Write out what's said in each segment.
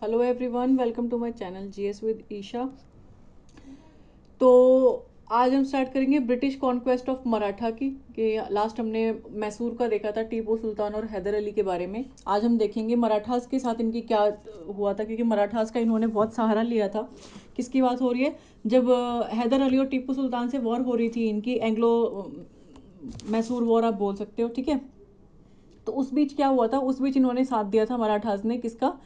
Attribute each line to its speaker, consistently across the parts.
Speaker 1: Hello everyone, welcome to my channel GS with Isha. तो आज हम स्टार्ट करेंगे ब्रिटिश कॉन्क्वेस्ट ऑफ मराठा की। कि लास्ट हमने मैसूर का देखा था, टीपू सुल्तान और हैदर अली के बारे में। आज हम देखेंगे मराठास के साथ इनकी क्या हुआ था, क्योंकि मराठास का इन्होंने बहुत सहारा लिया था। किसकी बात हो रही है? जब हैदर अली और टीपू सुल्तान से वॉर हो रही थी इनकी, एंग्लो मैसूर वॉर आप बोल सकते हो, ठीक है। तो उस बीच क्या हुआ था, उस बीच इन्होंने साथ दिया था मराठास ने, किसका?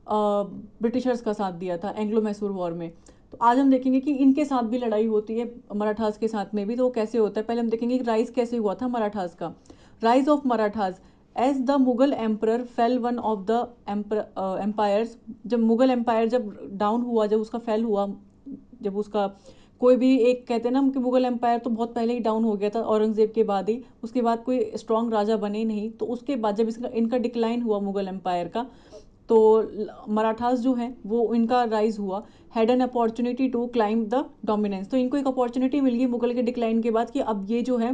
Speaker 1: ब्रिटिशर्स का साथ दिया था एंग्लो मैसूर वॉर में। तो आज हम देखेंगे कि इनके साथ भी लड़ाई होती है, मराठास के साथ में भी। तो वो कैसे होता है, पहले हम देखेंगे कि राइज कैसे हुआ था मराठास का। Rise of Marathas. As the Mughal emperor fell one of the empires. जब मुगल एम्पायर जब डाउन हुआ, जब उसका फेल हुआ, जब उसका कोई भी एक, कहते हैं ना कि मुगल एम्पायर तो बहुत पहले ही डाउन हो गया था औरंगजेब के बाद ही, उसके बाद कोई स्ट्रांग राजा बने नहीं। तो उसके बाद जब इसका इनका डिक्लाइन हुआ मुगल एम्पायर का, तो मराठास जो है वो इनका राइज हुआ। Had an opportunity to claim the dominance. तो इनको एक अपॉर्चुनिटी मिल गई मुगल के डिक्लाइन के बाद कि अब ये जो है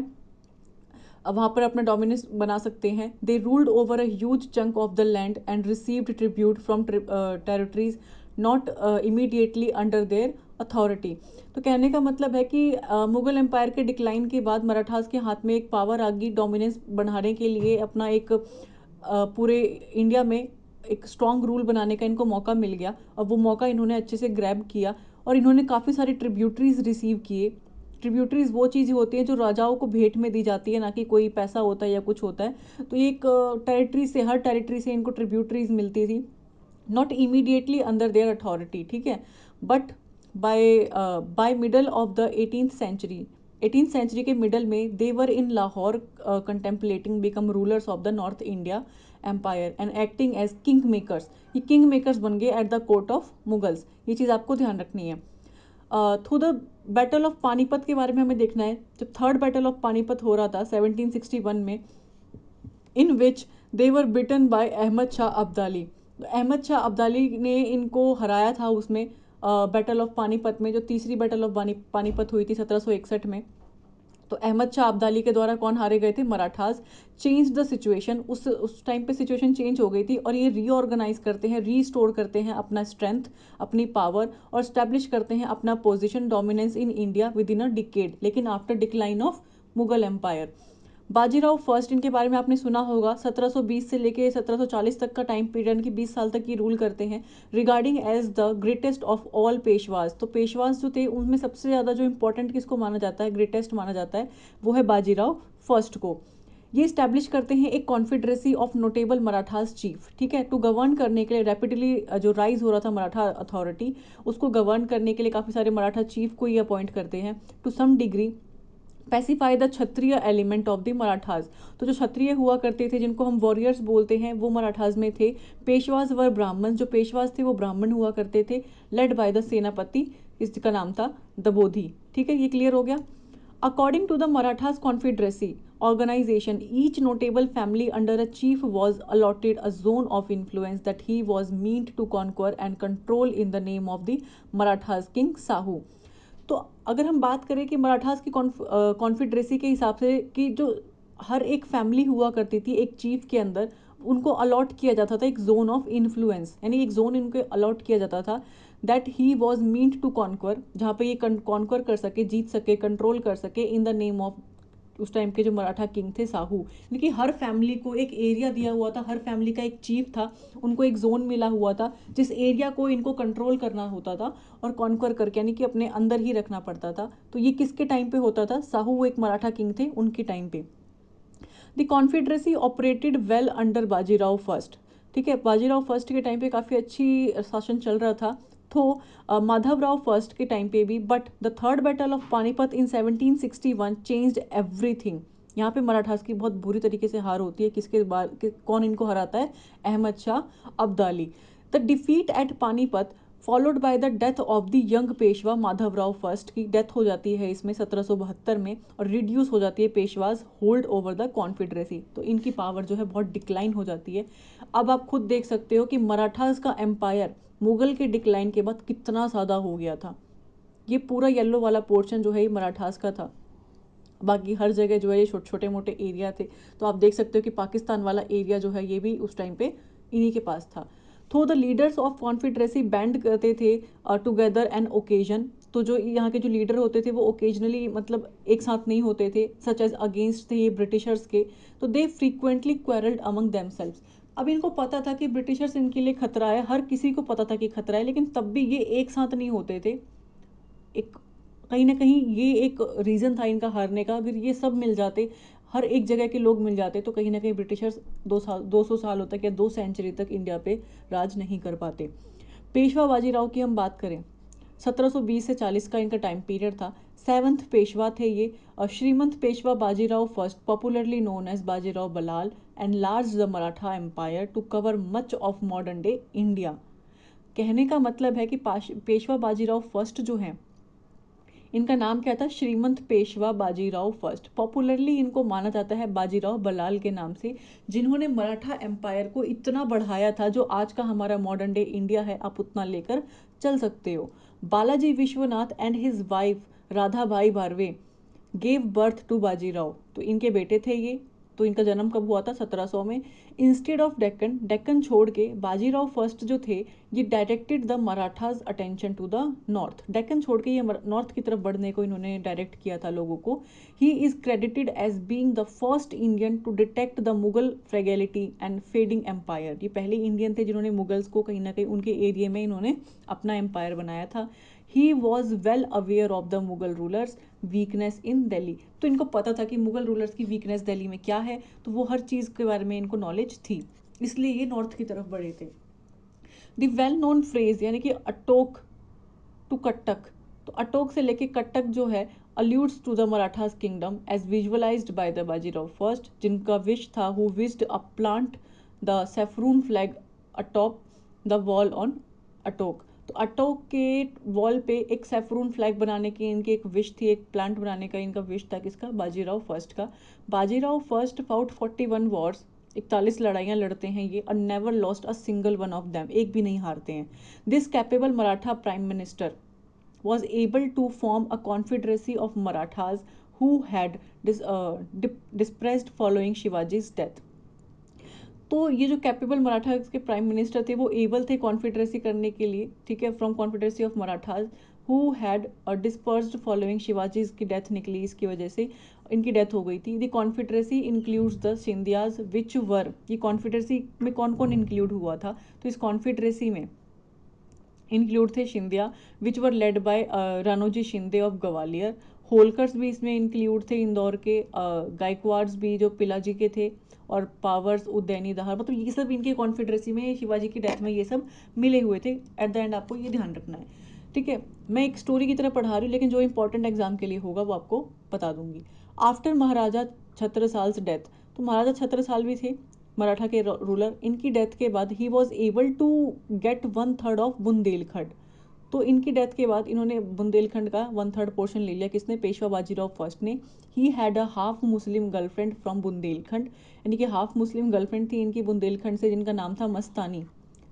Speaker 1: अब वहाँ पर अपना डोमिनेंस बना सकते हैं। दे ruled over a huge chunk of the land and received tribute from territories not immediately under their authority. तो कहने का मतलब है कि मुगल एम्पायर के डिक्लाइन के बाद मराठास के हाथ में एक पावर आ गई, डोमिनेंस बढ़ाने के लिए अपना एक पूरे इंडिया में एक स्ट्रॉन्ग रूल बनाने का इनको मौका मिल गया। और वो मौका इन्होंने अच्छे से ग्रैब किया और इन्होंने काफ़ी सारे ट्रिब्यूटरीज रिसीव किए। ट्रिब्यूटरीज वो चीज़ होती है जो राजाओं को भेंट में दी जाती है, ना कि कोई पैसा होता है या कुछ होता है। तो ये एक टेरिटरी से, हर टेरिटरी से इनको ट्रिब्यूटरीज मिलती थी, not immediately under their authority, ठीक है। But by by middle of the 18th century, 18th century के मिडल में they were in Lahore contemplating become rulers of the north India empire and acting as king makers. ये king makers बन गए at the court of Mughals. ये चीज़ आपको ध्यान रखनी है। Through the battle of Panipat के बारे में हमें देखना है। जब थर्ड बैटल ऑफ पानीपत हो रहा था 1761 में, इन विच दे वर बिटन बाय अहमद शाह अब्दाली। अहमद शाह अब्दाली ने इनको हराया था उसमें, बैटल ऑफ पानीपत में, जो तीसरी बैटल ऑफ पानीपत हुई थी 1761 में। तो अहमद शाह अब्दाली के द्वारा कौन हारे गए थे? मराठास। चेंज द सिचुएशन, उस टाइम पे सिचुएशन चेंज हो गई थी और ये रीऑर्गेनाइज करते हैं, रीस्टोर करते हैं अपना स्ट्रेंथ, अपनी पावर, और स्टैब्लिश करते हैं अपना position, dominance in India within a decade, लेकिन after decline of Mughal empire. Bajirao first, इनके बारे में आपने सुना होगा। 1720 से लेके 1740 तक का टाइम पीरियड की 20 साल तक ये रूल करते हैं। Regarding as the greatest of all Peshwas. तो पेशवाज जो थे उनमें सबसे ज़्यादा जो इंपॉर्टेंट किसको माना जाता है, ग्रेटेस्ट माना जाता है, वो है बाजीराव फर्स्ट को। ये स्टैब्लिश करते हैं एक confederacy of notable Marathas chief, ठीक है। टू गवर्न करने के लिए रैपिडली जो राइज हो रहा था मराठा अथॉरिटी, उसको गवर्न करने के लिए काफ़ी सारे मराठा चीफ को ये अपॉइंट करते हैं। To some degree specify the Kshatriya element of the Marathas. तो जो क्षत्रिय हुआ करते थे, जिनको हम वॉरियर्स बोलते हैं, वो मराठास में थे। पेशवाज वर ब्राह्मण, जो पेशवाज थे वो ब्राह्मण हुआ करते थे। लेड बाय द सेनापति, इसका नाम था दबोधी, ठीक है। ये क्लियर हो गया। According to the Marathas confederacy organization, each notable family under a chief was allotted a zone of influence that he was meant to conquer and control in the name of the Marathas king Sahu. तो अगर हम बात करें कि मराठास की confederacy के हिसाब से, कि जो हर एक फैमिली हुआ करती थी एक चीफ के अंदर, उनको अलॉट किया जाता था एक जोन ऑफ इन्फ्लुएंस, यानी एक जोन इनको अलॉट किया जाता था, that he was meant to conquer, जहाँ पे ये कॉन्कर कर सके, जीत सके, कंट्रोल कर सके, इन द नेम ऑफ उस टाइम के जो मराठा किंग थे साहू। यानी कि हर फैमिली को एक एरिया दिया हुआ था, हर फैमिली का एक चीफ था, उनको एक जोन मिला हुआ था, जिस एरिया को इनको कंट्रोल करना होता था और कॉन्कर करके, यानी कि अपने अंदर ही रखना पड़ता था। तो ये किसके टाइम पे होता था? साहू, वो एक मराठा किंग थे, उनके टाइम पे। The confederacy operated well under Bajirao first, ठीक है। बाजीराव फर्स्ट के टाइम पे काफ़ी अच्छी शासन चल रहा था। तो माधवराव फर्स्ट के टाइम पे भी। But the third battle of Panipat in 1761 changed everything. यहाँ पे मराठास की बहुत बुरी तरीके से हार होती है। किसके बाद कौन इनको हराता है? Ahmad Shah Abdali. The defeat at Panipat followed by the death of the young Peshwa Madhavrao first, की डेथ हो जाती है इसमें 1772 में, और रिड्यूस हो जाती है पेशवाज होल्ड ओवर द कॉन्फेडरेसी। तो इनकी पावर जो है बहुत डिक्लाइन हो जाती है। अब आप खुद देख सकते हो कि मराठास का एम्पायर मुगल के डिक्लाइन के बाद कितना ज़्यादा हो गया था। ये पूरा येलो वाला पोर्शन जो है ये मराठास का था, बाकी हर जगह जो है ये छोटे छोटे मोटे एरिया थे। तो आप देख सकते हो कि पाकिस्तान वाला एरिया जो है ये भी उस टाइम पे इन्हीं के पास था। तो द लीडर्स ऑफ कॉन्फिडरेसी बैंड करते थे टुगेदर एन ओकेजन, तो जो यहाँ के जो लीडर होते थे वो ओकेजनली मतलब एक साथ नहीं होते थे, सच एज अगेंस्ट थे ये ब्रिटिशर्स के, तो दे फ्रीक्वेंटली क्वेरल्ड अमंग देमसेल्व्स। अब इनको पता था कि ब्रिटिशर्स इनके लिए खतरा है, हर किसी को पता था कि खतरा है, लेकिन तब भी ये एक साथ नहीं होते थे। एक कहीं ना कहीं ये एक रीज़न था इनका हारने का, अगर ये सब मिल जाते, हर एक जगह के लोग मिल जाते, तो कहीं ना कहीं ब्रिटिशर्स 200 सालों तक या 2 सेंचुरी तक इंडिया पे राज नहीं कर पाते। पेशवा बाजीराव की हम बात करें, 1720 से 40 का इनका टाइम पीरियड था। सेवन्थ पेशवा थे ये, और Shrimant Peshwa Bajirao first, popularly known as Bajirao Ballal, and large the Maratha empire to cover much of modern day India. कहने का मतलब है कि पेशवा बाजीराव फर्स्ट जो है, इनका नाम क्या था, श्रीमंत पेशवा बाजीराव फर्स्ट, पॉपुलरली इनको माना जाता है बाजीराव बलाल के नाम से, जिन्होंने मराठा एम्पायर को इतना बढ़ाया था, जो आज का हमारा मॉडर्न डे इंडिया है, आप उतना लेकर चल सकते हो। Balaji Vishwanath and his wife Radhabai Barve gave birth to Bajirao, तो इनके बेटे थे ये। तो इनका जन्म कब हुआ था, 1700 में। इंस्टेड ऑफ डेक्कन, डेक्कन छोड़ के बाजीराव फर्स्ट जो थे, ये directed the Marathas attention to the north, Deccan छोड़ के ये नॉर्थ की तरफ बढ़ने को इन्होंने डायरेक्ट किया था लोगों को। He is credited as being the first Indian to detect the Mughal fragility and fading empire, ये पहले इंडियन थे जिन्होंने मुगल्स को कहीं ना कहीं उनके एरिया में इन्होंने अपना एम्पायर बनाया था। He was well aware of the Mughal rulers weakness in Delhi, तो इनको पता था कि मुगल रूलर्स की वीकनेस दिल्ली में क्या है, तो वो हर चीज़ के बारे में इनको नॉलेज थी, इसलिए ये नॉर्थ की तरफ बढ़े थे। द वेल नोन फ्रेज यानी कि अटोक टू कट्टक, तो अटोक से लेके कट्टक जो है alludes to the Marathas kingdom as visualized by the Bajirao first, जिनका विश था, who wished a plant the saffron flag atop the wall on अटोक, तो अटोक के वॉल पे एक सैफरून फ्लैग बनाने की इनकी एक विश थी, एक प्लांट बनाने का इनका विश था, किसका, बाजीराव फर्स्ट का। बाजीराव फर्स्ट फाउट 41 वॉर्स, 41 लड़ाइयाँ लड़ते हैं ये, और never lost a single one of them, एक भी नहीं हारते हैं। This capable Maratha prime minister was able to form a confederacy of Marathas who had dispersed following Shivaji's death. तो ये जो कैपेबल मराठा के प्राइम मिनिस्टर थे, वो एबल थे कॉन्फेडरेसी करने के लिए, ठीक है, from confederacy of Marathas who had dispersed following Shivaji की डेथ निकली, इसकी वजह से इनकी डेथ हो गई थी। The confederacy includes the Scindias which were, ये कॉन्फेडरेसी में कौन कौन इंक्लूड हुआ था, तो इस कॉन्फेडरेसी में इंक्लूड थे Scindia which were led by Ranoji Shinde of Gwalior, Holkars भी इसमें इंक्लूड थे इंदौर के, गायकवाड्स भी जो पिलाजी के थे, और पावर्स उज्जैनी दहार, मतलब ये सब इनके कॉन्फेडरेसी में शिवाजी की डेथ में ये सब मिले हुए थे। एट द एंड आपको ये ध्यान रखना है, ठीक है। मैं एक स्टोरी की तरह पढ़ा रही हूँ, लेकिन जो इंपॉर्टेंट एग्जाम के लिए होगा वो आपको बता दूंगी। आफ्टर महाराजा छत्रसाल डेथ, तो महाराजा छत्रसाल भी थे मराठा के रूलर, इनकी डेथ के बाद he was able to get 1/3 of Bundelkhand, तो इनकी डेथ के बाद इन्होंने बुंदेलखंड का 1/3 पोर्शन ले लिया, किसने, पेशवा बाजीराव फर्स्ट ने। He had a half Muslim girlfriend from Bundelkhand, यानी कि हाफ मुस्लिम गर्लफ्रेंड थी इनकी बुंदेलखंड से, जिनका नाम था मस्तानी,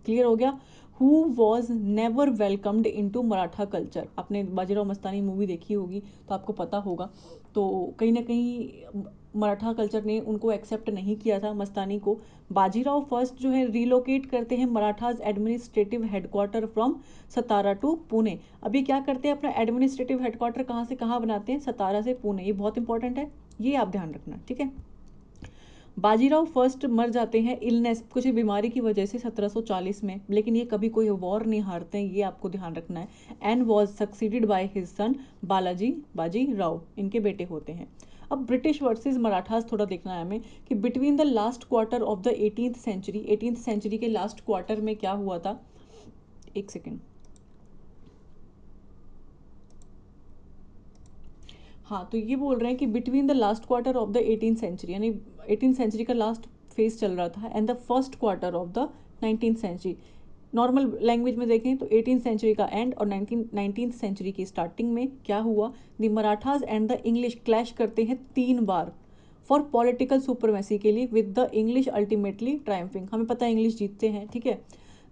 Speaker 1: क्लियर हो गया। Who was never welcomed into Maratha culture, आपने बाजीराव मस्तानी मूवी देखी होगी तो आपको पता होगा, तो कहीं ना कहीं मराठा कल्चर ने उनको एक्सेप्ट नहीं किया था मस्तानी को। बाजीराव फर्स्ट जो है रिलोकेट करते हैं Marathas administrative headquarter from Satara to Pune. अभी क्या करते हैं, अपना एडमिनिस्ट्रेटिव हेडक्वार्टर कहाँ से कहाँ बनाते हैं, सतारा से पुणे, ये बहुत इंपॉर्टेंट है, ये आप ध्यान रखना, ठीक है। बाजीराव फर्स्ट मर जाते हैं इलनेस, कुछ बीमारी की वजह से 1740 में, लेकिन ये कभी कोई वॉर नहीं हारते हैं, ये आपको ध्यान रखना है। And was succeeded by his son Balaji Bajirao, इनके बेटे होते हैं। अब ब्रिटिश वर्सेस मराठास थोड़ा देखना है हमें, कि between the last quarter of the 18th century, 18th century के लास्ट क्वार्टर में क्या हुआ था, एक सेकेंड, हाँ, तो ये बोल रहे हैं कि between the last quarter of the 18th century, यानी 18th सेंचुरी का लास्ट फेज चल रहा था, and the first quarter of the 19th century, normal language में देखें तो 18th सेंचुरी का एंड और 19th सेंचुरी की स्टार्टिंग में क्या हुआ, the Marathas and the English clash करते हैं 3 बार फॉर पॉलिटिकल सुपरमेसी के लिए, with the English ultimately triumphing, हमें पता है इंग्लिश जीतते हैं, ठीक है।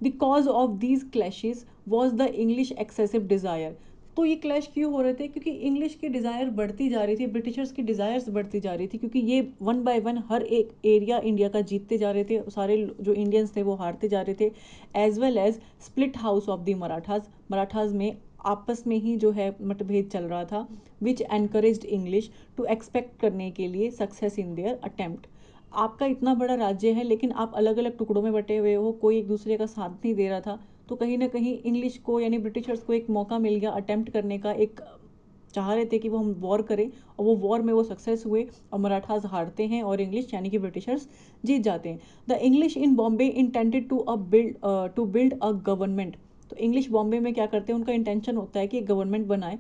Speaker 1: The cause of these clashes was the English excessive desire, तो ये क्लैश क्यों हो रहे थे? क्योंकि इंग्लिश की डिज़ायर बढ़ती जा रही थी, ब्रिटिशर्स की डिज़ायर्स बढ़ती जा रही थी, क्योंकि ये वन बाय वन हर एक एरिया इंडिया का जीतते जा रहे थे, सारे जो इंडियंस थे वो हारते जा रहे थे, as well as split house of the Marathas में आपस में ही जो है मतभेद चल रहा था, विच एनकरेज्ड इंग्लिश टू एक्सपेक्ट करने के लिए सक्सेस इन देयर अटेम्प्ट। आपका इतना बड़ा राज्य है लेकिन आप अलग अलग टुकड़ों में बटे हुए हो, कोई एक दूसरे का साथ नहीं दे रहा था, तो कहीं ना कहीं इंग्लिश को यानी ब्रिटिशर्स को एक मौका मिल गया अटेम्प्ट करने का, एक चाह रहे थे कि वो हम वॉर करें, और वो वॉर में वो सक्सेस हुए और मराठास हारते हैं और इंग्लिश यानी कि ब्रिटिशर्स जीत जाते हैं। The English in Bombay intended to build a government. तो इंग्लिश बॉम्बे में क्या करते हैं, उनका इंटेंशन होता है कि एक गवर्नमेंट बनाए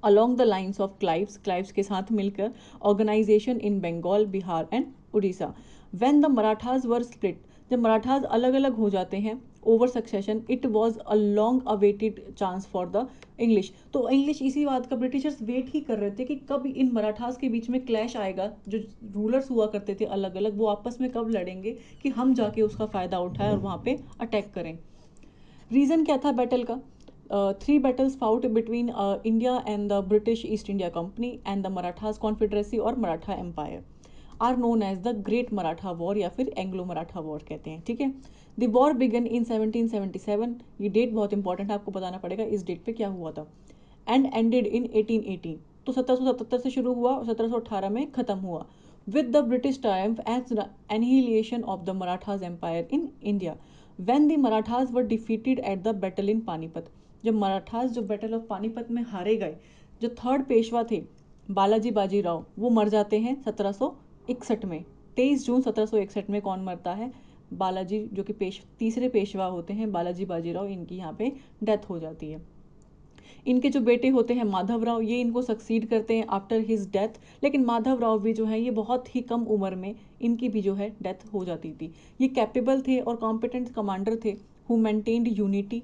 Speaker 1: along the lines of Clive's के साथ मिलकर, organisation in Bengal, Bihar and Orissa. When the Marathas were split, जब मराठाज अलग अलग हो जाते हैं over succession, it was a long awaited chance for the English. तो इंग्लिश इसी बात का ब्रिटिशर्स वेट ही कर रहे थे कि कब इन मराठास के बीच में क्लैश आएगा, जो रूलर्स हुआ करते थे अलग अलग, वो आपस में कब लड़ेंगे कि हम जाके उसका फ़ायदा उठाएं और वहाँ पे अटैक करें। रीज़न क्या था बैटल का? 3 battles fought between India and the British East India Company and the Marathas Confederacy और Maratha empire are known as the great Maratha war या फिर एंग्लो मराठा वॉर कहते हैं, ठीक है। द वॉर बिगन इन 1777, ये डेट बहुत इंपॉर्टेंट है, आपको बताना पड़ेगा इस डेट पे क्या हुआ था, एंड एंडेड इन 1818। तो 1777 से शुरू हुआ और 1718 में खत्म हुआ, with the British triumph as the annihilation of the Marathas empire in India when the Marathas were defeated at the battle in Panipat. जब मराठास जो बैटल ऑफ पानीपत में हारे गए, जो थर्ड पेशवा थे बालाजी बाजीराव, वो मर जाते हैं 1761 में। 23 जून 1761 में कौन मरता है? बालाजी, जो कि तीसरे पेशवा होते हैं बालाजी बाजीराव, इनकी यहाँ पे डेथ हो जाती है। इनके जो बेटे होते हैं माधव राव, ये इनको सक्सीड करते हैं आफ्टर हिज डेथ, लेकिन माधव राव भी जो है ये बहुत ही कम उम्र में इनकी भी जो है डेथ हो जाती थी। ये कैपेबल थे और कॉम्पिटेंट कमांडर थे, who maintained unity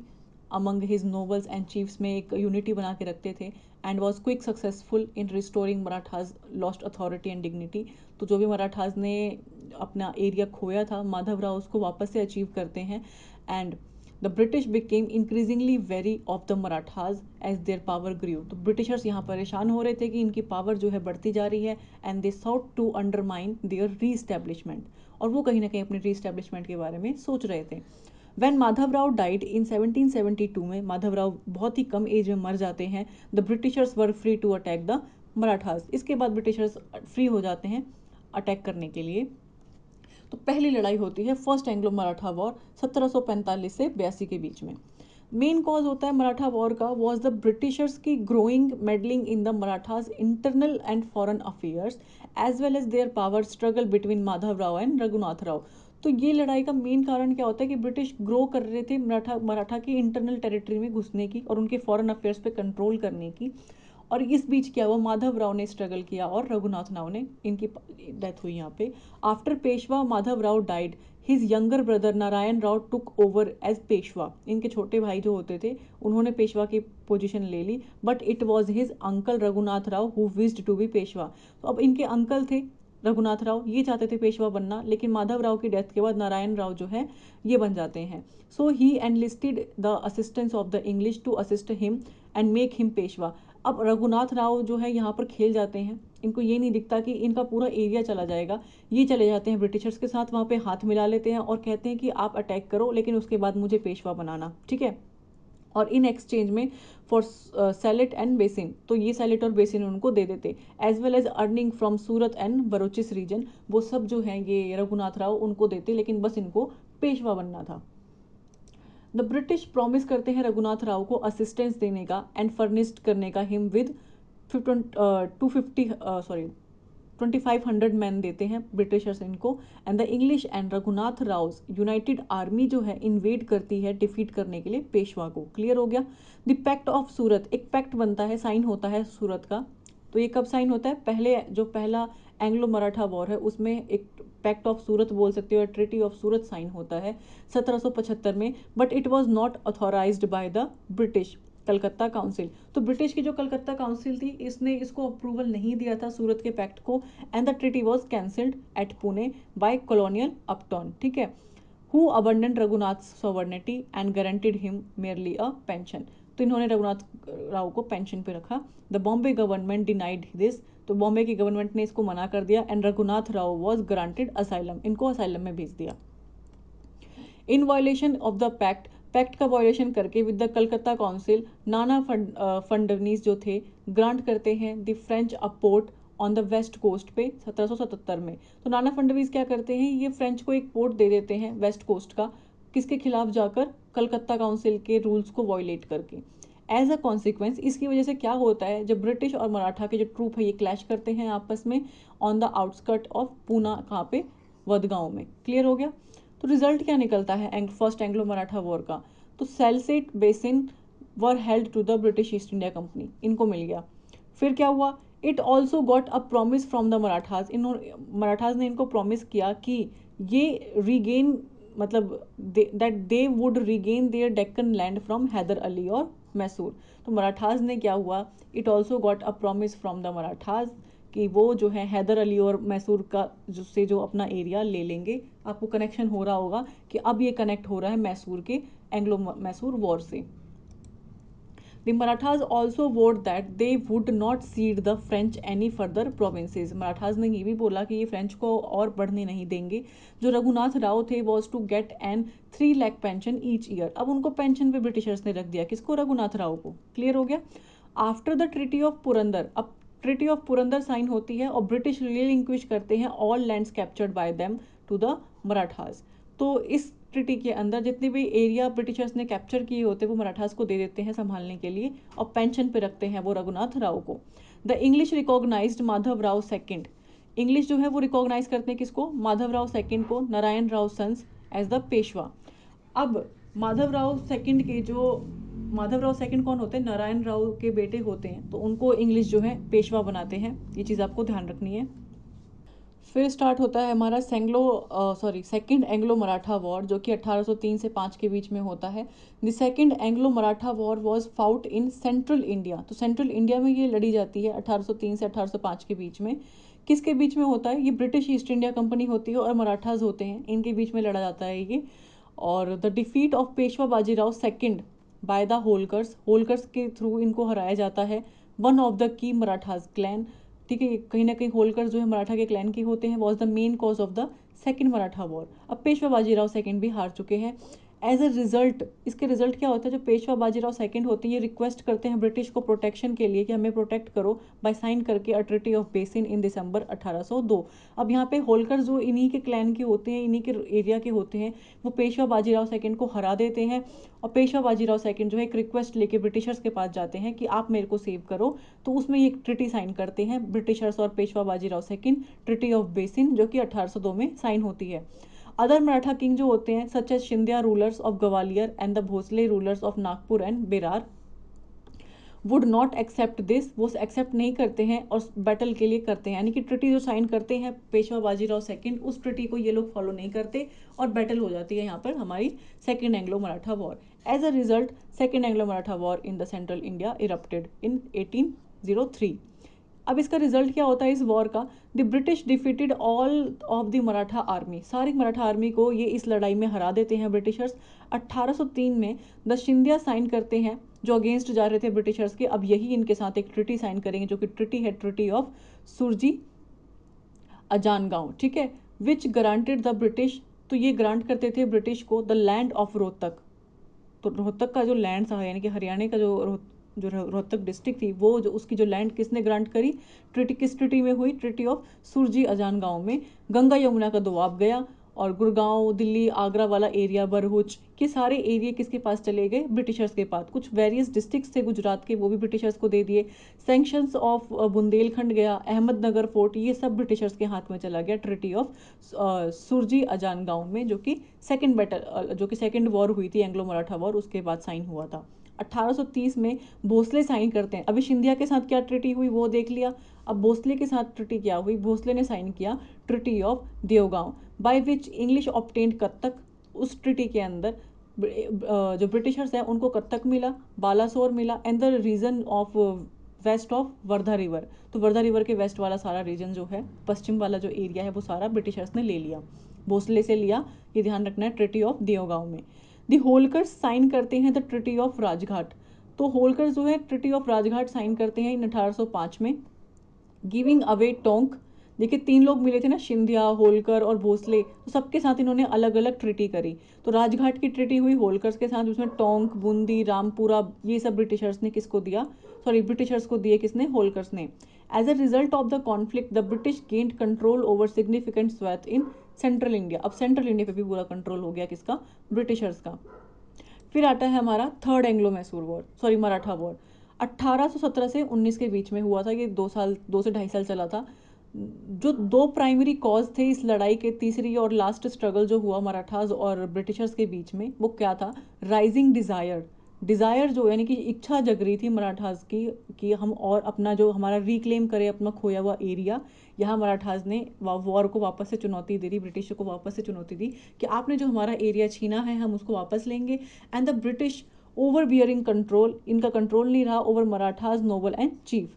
Speaker 1: among his nobles and chiefs, में एक यूनिटी बना के रखते थे, and was quick successful in restoring Marathas lost authority and dignity. तो जो भी मराठाज ने अपना एरिया खोया था, माधव राव उसको वापस से अचीव करते हैं, and the British became increasingly wary of the Marathas as their power grew. तो ब्रिटिशर्स यहाँ परेशान हो रहे थे कि इनकी पावर जो है बढ़ती जा रही है, and they sought to undermine their reestablishment, और वो कहीं ना कहीं अपने री एस्टेब्लिशमेंट के बारे में सोच रहे थे। When Madhav Rao died in 1772 में, माधव राव बहुत ही कम एज में मर जाते हैं, the Britishers were free to attack the Marathas. इसके बाद ब्रिटिशर्स फ्री हो जाते हैं अटैक करने के लिए। तो पहली लड़ाई होती है फर्स्ट एंग्लो मराठा वॉर 1745 से 82 के बीच में। मेन कॉज होता है मराठा वॉर का वॉज द ब्रिटिशर्स की growing meddling in the Marathas internal and foreign affairs as well as their power struggle between Madhav Rao and Raghunath Rao. तो ये लड़ाई का मेन कारण क्या होता है कि ब्रिटिश ग्रो कर रहे थे मराठा की इंटरनल टेरिटरी में घुसने की और उनके फॉरेन अफेयर्स पे कंट्रोल करने की, और इस बीच क्या हुआ, माधव राव ने स्ट्रगल किया और रघुनाथ राव ने, इनकी डेथ हुई यहाँ पे। After Peshwa Madhav Rao died, his younger brother Narayan Rao took over as Peshwa. इनके छोटे भाई जो होते थे उन्होंने पेशवा की पोजीशन ले ली, but it was his uncle Raghunath Rao who wished to be Peshwa. तो अब इनके अंकल थे रघुनाथ राव, ये चाहते थे पेशवा बनना, लेकिन माधव राव की डेथ के बाद नारायण राव जो है ये बन जाते हैं। So he enlisted the assistance of the English to assist him and make him Peshwa. अब रघुनाथ राव जो है यहाँ पर खेल जाते हैं, इनको ये नहीं दिखता कि इनका पूरा एरिया चला जाएगा, ये चले जाते हैं ब्रिटिशर्स के साथ, वहाँ पे हाथ मिला लेते हैं और कहते हैं कि आप अटैक करो लेकिन उसके बाद मुझे पेशवा बनाना, ठीक है। और इन एक्सचेंज में फॉर सैलेट एंड बेसिन, तो ये सैलेट और बेसिन उनको दे देते, as well as earning from Surat and Broach's region, वो सब जो है ये रघुनाथ राव उनको देते, लेकिन बस इनको पेशवा बनना था। द ब्रिटिश प्रॉमिस करते हैं रघुनाथ राव को असिस्टेंस देने का एंड फर्निश्ड करने का हिम विद 2500 मैन देते हैं ब्रिटिशर्स इनको, and the English and Raghunath Rao United army जो है इन्वेड करती है डिफीट करने के लिए पेशवा को। क्लियर हो गया। द पैक्ट ऑफ सूरत, एक पैक्ट बनता है, साइन होता है सूरत का। तो ये कब साइन होता है? पहला एंग्लो मराठा वॉर है उसमें एक पैक्ट ऑफ सूरत बोल सकते हो, ट्रिटी ऑफ सूरत साइन होता है 1775 में, but it was not authorised by the British Calcutta council. तो ब्रिटिश की जो कलकत्ता काउंसिल थी इसने इसको अप्रूवल नहीं दिया था सूरत के पैक्ट को, and the treaty was cancelled at Pune by colonial Upton, ठीक है, who abandon Raghunath sovereignty and guaranteed him merely a pension. तो इन्होंने रघुनाथ राव को पेंशन पे रखा। The Bombay government denied this, तो बॉम्बे की गवर्नमेंट ने इसको मना कर दिया। And Raghunath Rao was granted asylum, इनको असाइलम में भेज दिया। In violation of the pact, pact का वायलेशन करके with the Calcutta council, Nana Phadnavis जो थे ग्रांट करते हैं the French a port on the west coast पे 1777 में। तो नाना फडणवीस क्या करते हैं, ये फ्रेंच को एक पोर्ट दे देते हैं वेस्ट कोस्ट का, किसके खिलाफ जाकर, कलकत्ता काउंसिल के रूल्स को वायलेट करके। एज अ कॉन्सिक्वेंस, इसकी वजह से क्या होता है, जब ब्रिटिश और मराठा के जो ट्रूप है ये क्लैश करते हैं आपस में on the outskirt of Poona, कहाँ पे, वडगांव में। क्लियर हो गया। तो रिजल्ट क्या निकलता है फर्स्ट एंग्लो मराठा वॉर का, तो Salsette Bassein were held to the British East India company, इनको मिल गया। फिर क्या हुआ, it also got a promise from the Marathas, Marathas ने इनको प्रॉमिस किया कि ये रीगेन, मतलब that they would regain their Deccan land from Hyder Ali और मैसूर। तो मराठाज ने क्या हुआ, it also got a promise from the Marathas कि वो जो है हैदर अली और मैसूर का जिससे जो अपना एरिया ले लेंगे। आपको कनेक्शन हो रहा होगा कि अब ये कनेक्ट हो रहा है मैसूर के एंग्लो मैसूर वॉर से। The Marathas also vowed that they would not cede the French any further provinces. Marathas ने ये भी बोला कि ये फ्रेंच को और बढ़ने नहीं देंगे। जो रघुनाथ राव थे was to get an 3 lakh pension each year। अब उनको पेंशन पे ब्रिटिशर्स ने रख दिया, किसको, रघुनाथ राव को। क्लियर हो गया। After the treaty of Purandar, अब ट्रीटी ऑफ पुरंदर साइन होती है और ब्रिटिश रिलिंक्विश करते हैं all lands captured by them to the Marathas. तो इस ट्रीटी के अंदर जितने भी एरिया ब्रिटिशर्स ने कैप्चर किए होते हैं वो मराठास को दे देते हैं संभालने के लिए, और पेंशन पे रखते हैं वो रघुनाथ राव को। The English recognised Madhav Rao second, English जो है वो रिकॉग्नाइज करते हैं किसको, माधव राव सेकंड को, Narayan Rao sons as the Peshwa. अब माधव राव सेकंड के जो, माधव राव सेकंड कौन होते हैं, नारायण राव के बेटे होते हैं, तो उनको इंग्लिश जो है पेशवा बनाते हैं, ये चीज़ आपको ध्यान रखनी है। फिर स्टार्ट होता है हमारा सेकंड एंग्लो मराठा वॉर, जो कि 1803 से 5 के बीच में होता है। The second Anglo Maratha war was fought in central India, तो सेंट्रल इंडिया में ये लड़ी जाती है 1803 से 1805 के बीच में। किसके बीच में होता है, ये ब्रिटिश ईस्ट इंडिया कंपनी होती है और मराठाज होते हैं, इनके बीच में लड़ा जाता है ये। और the defeat of Peshwa Bajirao second by the Holkars, Holkars के थ्रू इनको हराया जाता है। One of the key Marathas clan, ठीक है, कहीं ना कहीं होलकर जो है मराठा के क्लैन के होते हैं, was the main cause of the second Maratha war. अब पेशवा बाजीराव सेकंड भी हार चुके हैं। एज अ रिजल्ट, इसके रिजल्ट क्या होता है, जो पेशवा बाजीराव सेकंड होते हैं ये रिक्वेस्ट करते हैं ब्रिटिश को प्रोटेक्शन के लिए कि हमें प्रोटेक्ट करो, बाय साइन करके अ ट्रीटी ऑफ बेसिन इन दिसंबर 1802। अब यहाँ पे होलकर जो इन्हीं के क्लैन के होते हैं, इन्हीं के एरिया के होते हैं, वो पेशवा बाजीराव सेकंड को हरा देते हैं। और पेशवा बाजीराव सेकंड जो है एक रिक्वेस्ट लेके ब्रिटिशर्स के पास जाते हैं कि आप मेरे को सेव करो, तो उसमें ये ट्रिटी साइन करते हैं ब्रिटिशर्स और Peshwa Bajirao second, treaty of basin, जो कि 1802 में साइन होती है। अदर मराठा किंग जो होते हैं such as Scindia rulers of Gwalior and the Bhosle rulers of Nagpur and Berar would not accept this, वो एक्सेप्ट नहीं करते हैं और बैटल के लिए करते हैं, यानी कि ट्रिटी जो साइन करते हैं पेशवा बाजीराव सेकंड, उस ट्रिटी को ये लोग फॉलो नहीं करते और बैटल हो जाती है यहाँ पर हमारी second Anglo Maratha war. As a result second Anglo Maratha war in the central India erupted in 1803। अब इसका रिजल्ट क्या होता है इस वॉर का, the British defeated all of the Maratha army, सारी मराठा आर्मी को ये इस लड़ाई में हरा देते हैं ब्रिटिशर्स। 1803 में द शिंदिया साइन करते हैं जो अगेंस्ट जा रहे थे ब्रिटिशर्स के, अब यही इनके साथ एक ट्रिटी साइन करेंगे जो कि ट्रिटी है ट्रिटी ऑफ सुरजी अजानगांव, ठीक है, विच ग्रांटेड द ब्रिटिश, तो ये ग्रांट करते थे ब्रिटिश को द लैंड ऑफ रोहतक, तो रोहतक का जो लैंड था यानी कि हरियाणा का जो रोहतक डिस्ट्रिक्ट थी, वो जो उसकी जो लैंड किसने ग्रांट करी, ट्रिटी, किस ट्रिटी में हुई, ट्रिटी ऑफ सुरजी अजान गांव में। गंगा यमुना का दोआब गया और गुड़गांव, दिल्ली, आगरा वाला एरिया, भरूच के सारे एरिया किसके पास चले गए, ब्रिटिशर्स के पास। कुछ वेरियस डिस्ट्रिक्ट्स थे गुजरात के, वो भी ब्रिटिशर्स को दे दिए। सेंक्शंस ऑफ बुंदेलखंड गया, अहमदनगर फोर्ट, ये सब ब्रिटिशर्स के हाथ में चला गया ट्रिटी ऑफ सुरजी अजान गांव में, जो कि सेकंड वॉर हुई थी एंग्लो मराठा वॉर, उसके बाद साइन हुआ था। 1830 में भोसले साइन करते हैं। अभी सिंधिया के साथ क्या ट्रिटी हुई वो देख लिया, अब भोसले के साथ ट्रिटी क्या हुई, भोसले ने साइन किया treaty of Deogaon by which English obtained Cuttack. उस ट्रिटी के अंदर जो ब्रिटिशर्स हैं उनको कत्तक मिला, बालासोर मिला and the region of west of Wardha river, तो वर्धा रिवर के वेस्ट वाला सारा रीजन जो है, पश्चिम वाला जो एरिया है वो सारा ब्रिटिशर्स ने ले लिया, भोसले से लिया, ये ध्यान रखना है, ट्रिटी ऑफ देवगांव में। दी होलकर्स साइन करते हैं द ट्रिटी ऑफ राजघाट, तो तो होलकर जो है ट्रिटी ऑफ राजघाट साइन करते हैं इन 1805 में, गिविंग अवे टोंक। देखिए 3 लोग मिले थे ना, शिंधिया, होलकर और भोसले, तो सबके साथ इन्होंने अलग अलग ट्रिटी करी। तो राजघाट की ट्रिटी हुई होलकर्स के साथ, उसमें टोंक, बूंदी, रामपुरा, ये सब ब्रिटिशर्स ने किसको दिया, सॉरी ब्रिटिशर्स को दिए किसने, होलकर्स ने। As a result of the conflict the British gained control over significant swath in central India. अब सेंट्रल इंडिया पे भी पूरा कंट्रोल हो गया किसका, ब्रिटिशर्स का। फिर आता है हमारा third Anglo Mysore war, sorry Maratha war. 1817 से 19 के बीच में हुआ था, ये 2 से 2.5 साल चला था। जो 2 प्राइमरी कॉज थे इस लड़ाई के, तीसरी और लास्ट स्ट्रगल जो हुआ मराठाज और ब्रिटिशर्स के बीच में, वो क्या था, राइजिंग डिज़ायर। डिज़ायर जो यानी कि इच्छा जग रही थी मराठाज की कि हम और अपना जो हमारा रिक्लेम करें अपना खोया हुआ एरिया। यहाँ मराठाज ने वॉर को वापस से चुनौती दे दी, ब्रिटिश को वापस से चुनौती दी कि आपने जो हमारा एरिया छीना है हम उसको वापस लेंगे। And the British over bearing control, इनका कंट्रोल नहीं रहा over Marathas noble and chief.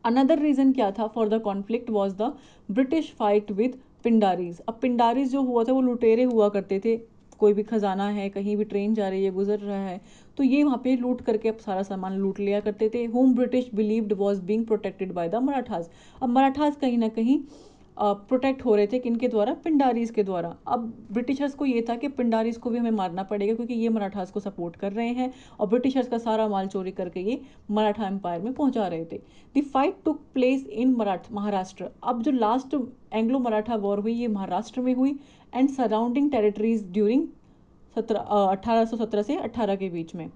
Speaker 1: Another reason क्या था for the conflict was the British fight with Pindaris. अब पिंडारीज जो हुआ था वो लुटेरे हुआ करते थे, कोई भी खजाना है, कहीं भी ट्रेन जा रही है, गुजर रहा है, तो ये वहाँ पे लूट करके अब सारा सामान लूट लिया करते थे। Home British believed was being protected by the Marathas. अब मराठाज कहीं ना कहीं प्रोटेक्ट हो रहे थे किनके द्वारा, पिंडारीज के द्वारा। अब ब्रिटिशर्स को ये था कि पिंडारीज को भी हमें मारना पड़ेगा क्योंकि ये मराठाज को सपोर्ट कर रहे हैं और ब्रिटिशर्स का सारा माल चोरी करके ये मराठा एम्पायर में पहुंचा रहे थे। The fight took place in Maharashtra. अब जो लास्ट एंग्लो मराठा वॉर हुई ये महाराष्ट्र में हुई एंड सराउंडिंग टेरिटरीज ड्यूरिंग 1817 से 18 के बीच में।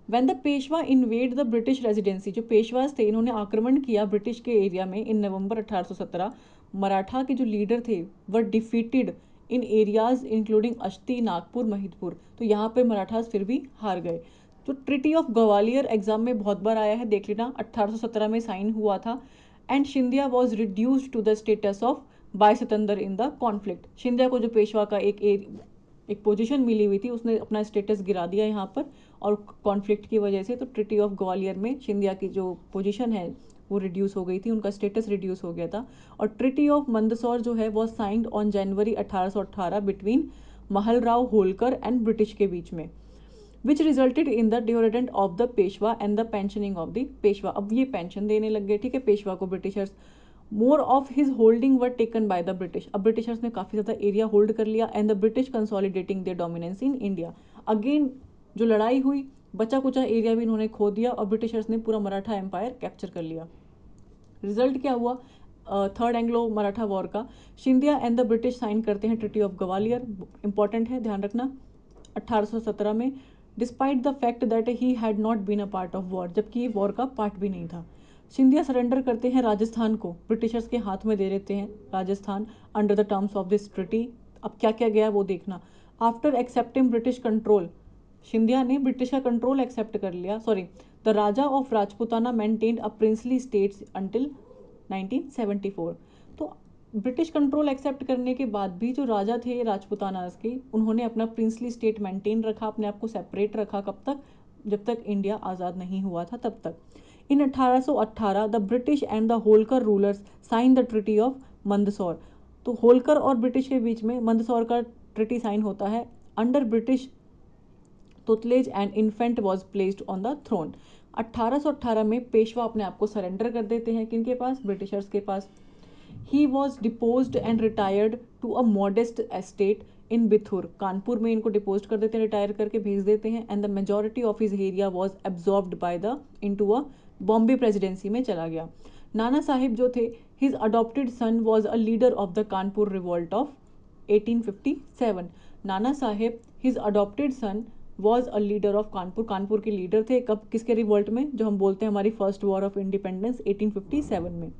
Speaker 1: When the Peshwa invade the British residency, जो पेशवास थे इन्होंने आक्रमण किया ब्रिटिश के एरिया में इन नवंबर 1817, मराठा के जो लीडर थे were defeated in areas including Ashti, Nagpur, Mahidpur. तो यहाँ पर मराठास फिर भी हार गए। तो ट्रिटी ऑफ ग्वालियर एग्जाम में बहुत बार आया है, देख लेना, 1817 में साइन हुआ था। And Scindia was reduced to the status of bystander in the conflict. Scindia को जो पेशवा का एक पोजीशन मिली हुई थी उसने अपना स्टेटस गिरा दिया यहाँ पर और कॉन्फ्लिक्ट की वजह से। तो ट्रिटी ऑफ ग्वालियर में शिंदिया की जो पोजीशन है वो रिड्यूस हो गई थी, उनका स्टेटस रिड्यूस हो गया था। और ट्रिटी ऑफ मंदसौर जो है वो signed on January 1818 between Malharrao Holkar and British के बीच में, विच रिजल्टेड इन द डिओरेडेंट of the Peshwa and the pensioning of the Peshwa. अब ये पेंशन देने लग गए, ठीक है, पेशवा को Britishers. More of his holding were taken by the British. अब ब्रिटिशर्स ने काफ़ी ज़्यादा एरिया होल्ड कर लिया and the British consolidating there dominance in India. Again जो लड़ाई हुई, बचा कुचा एरिया भी इन्होंने खो दिया और ब्रिटिशर्स ने पूरा मराठा एम्पायर कैप्चर कर लिया। रिजल्ट क्या हुआ थर्ड एंग्लो मराठा वॉर का, शिंदिया एंड द ब्रिटिश साइन करते हैं ट्रिटी ऑफ ग्वालियर, इंपॉर्टेंट है ध्यान रखना, 1817 में, despite the fact that he had not been a part of war, जबकि ये वॉर का पार्ट भी नहीं था। सिंधिया सरेंडर करते हैं राजस्थान को, ब्रिटिशर्स के हाथ में दे देते हैं Rajasthan under the terms of this treaty. अब क्या क्या गया वो देखना। After accepting British control, Scindia ने ब्रिटिश का कंट्रोल एक्सेप्ट कर लिया, sorry, the Raja of Rajputana maintained a princely states until 1974। तो ब्रिटिश कंट्रोल एक्सेप्ट करने के बाद भी जो राजा थे राजपुतानास के, उन्होंने अपना प्रिंसली स्टेट मेंटेन रखा, अपने आप को सेपरेट रखा, कब तक, जब तक इंडिया आज़ाद नहीं हुआ था तब तक। In 1818 the British and the Holkar rulers sign the treaty of Mandsaur. तो होलकर और ब्रिटिश के बीच में मंदसौर का ट्रिटी साइन होता है। Under British tutelage and infant was placed on the throne. 1818 में पेशवा अपने आप को सरेंडर कर देते हैं किनके पास, ब्रिटिशर्स के पास। He was deposed and retired to a modest estate in Bithur, Kanpur में इनको डिपोज कर देते हैं, रिटायर करके भेज देते हैं। And the majority of his area was absorbed by the into a Bombay presidency में चला गया। नाना साहिब जो थे, his adopted son was a leader of the Kanpur revolt of 1857। Nana Saheb his adopted son was a leader of Kanpur, Kanpur के लीडर थे, कब, किसके revolt में, जो हम बोलते हैं हमारी फर्स्ट वॉर ऑफ इंडिपेंडेंस 1857 में।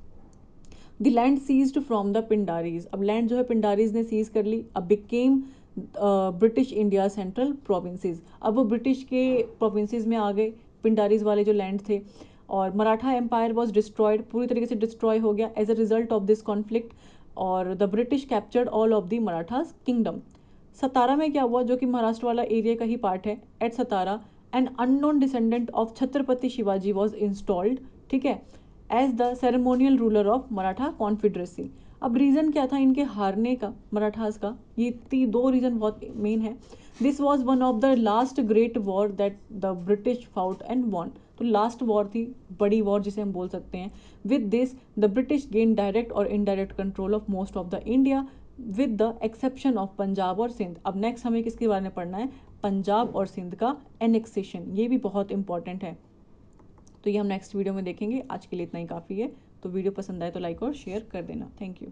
Speaker 1: The land seized from the Pindaris, अब लैंड जो है पिंडारीज ने सीज कर ली। अब became British India central provinces, अब वो ब्रिटिश के प्रोविंसेस में आ गए पिंडारीज वाले जो लैंड थे। और मराठा एम्पायर वॉज डिस्ट्रॉयड, पूरी तरीके से डिस्ट्रॉय हो गया as a result of this conflict. और the British captured all of the Marathas kingdom. Satara में क्या हुआ, जो कि महाराष्ट्र वाला एरिया का ही पार्ट है, at Satara an unknown descendant of Chhatrapati Shivaji was installed, ठीक है, as the ceremonial ruler of Maratha confederacy. अब रीज़न क्या था इनके हारने का मराठास का, ये 2 रीज़न बहुत मेन है। This was one of the last great war that the British fought and won. तो लास्ट वॉर थी, बड़ी वॉर जिसे हम बोल सकते हैं। With this the British gain direct और indirect control of most of the India with the exception of Punjab और सिंध। अब नेक्स्ट हमें किसके बारे में पढ़ना है, पंजाब और सिंध का एनेक्सेशन, ये भी बहुत इंपॉर्टेंट है। तो ये हम नेक्स्ट वीडियो में देखेंगे। आज के लिए इतना ही काफ़ी है। तो वीडियो पसंद आए तो लाइक और शेयर कर देना। Thank you.